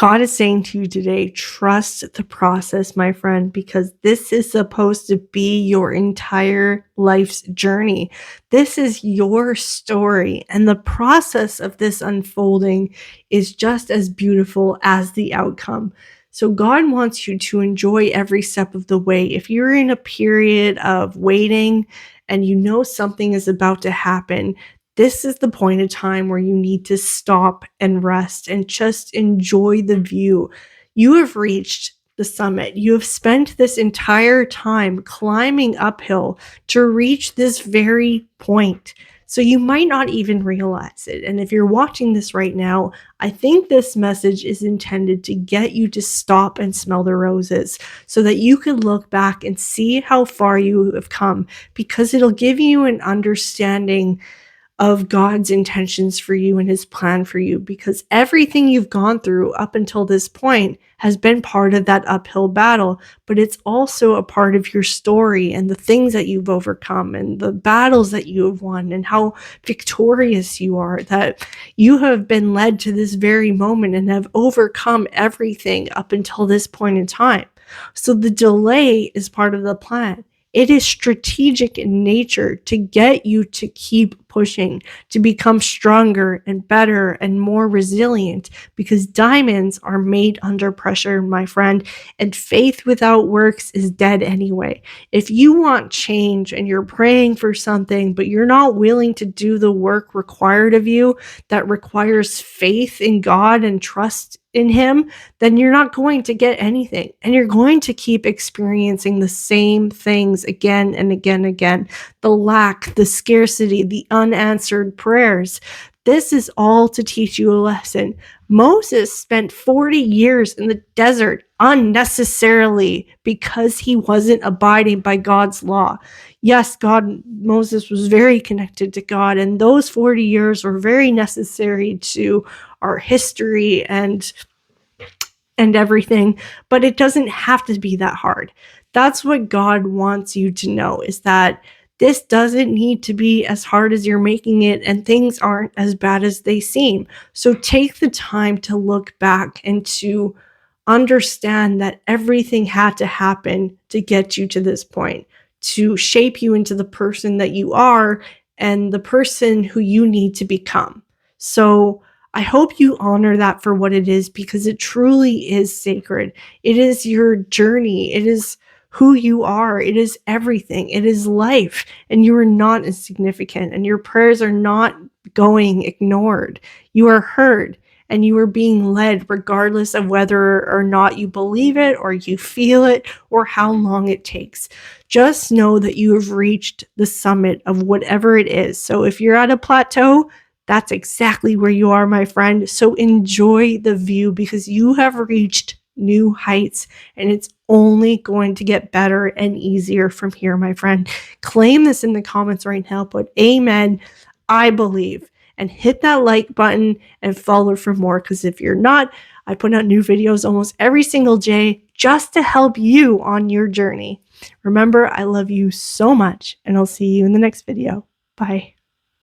God is saying to you today, trust the process, my friend, because this is supposed to be your entire life's journey. This is your story, and the process of this unfolding is just as beautiful as the outcome. So, God wants you to enjoy every step of the way. If you're in a period of waiting and you know something is about to happen, this is the point of time where you need to stop and rest and just enjoy the view. You have reached the summit. You have spent this entire time climbing uphill to reach this very point. So you might not even realize it. And if you're watching this right now, I think this message is intended to get you to stop and smell the roses so that you can look back and see how far you have come, because it'll give you an understanding of God's intentions for you and his plan for you, because everything you've gone through up until this point has been part of that uphill battle, but it's also a part of your story and the things that you've overcome and the battles that you have won and how victorious you are, that you have been led to this very moment and have overcome everything up until this point in time. So the delay is part of the plan. It is strategic in nature to get you to keep pushing, to become stronger and better and more resilient, because diamonds are made under pressure, my friend, and faith without works is dead anyway. If you want change and you're praying for something, but you're not willing to do the work required of you that requires faith in God and trust in him, then you're not going to get anything. And you're going to keep experiencing the same things again and again and again. The lack, the scarcity, the unanswered prayers. This is all to teach you a lesson. Moses spent 40 years in the desert unnecessarily because he wasn't abiding by God's law. Yes, Moses was very connected to God, and those 40 years were very necessary to our history and everything, but it doesn't have to be that hard. That's what God wants you to know, is that this doesn't need to be as hard as you're making it, and things aren't as bad as they seem. So take the time to look back and to understand that everything had to happen to get you to this point, to shape you into the person that you are and the person who you need to become. So I hope you honor that for what it is, because it truly is sacred. It is your journey. It is who you are. It is everything. It is life. And you are not insignificant, and your prayers are not going ignored. You are heard, and you are being led regardless of whether or not you believe it or you feel it or how long it takes. Just know that you have reached the summit of whatever it is. So if you're at a plateau, that's exactly where you are, my friend. So enjoy the view, because you have reached new heights, and it's only going to get better and easier from here, my friend. Claim this in the comments right now. Put amen, I believe, and hit that like button and follow for more, because if you're not, I put out new videos almost every single day just to help you on your journey. Remember, I love you so much, and I'll see you in the next video. Bye.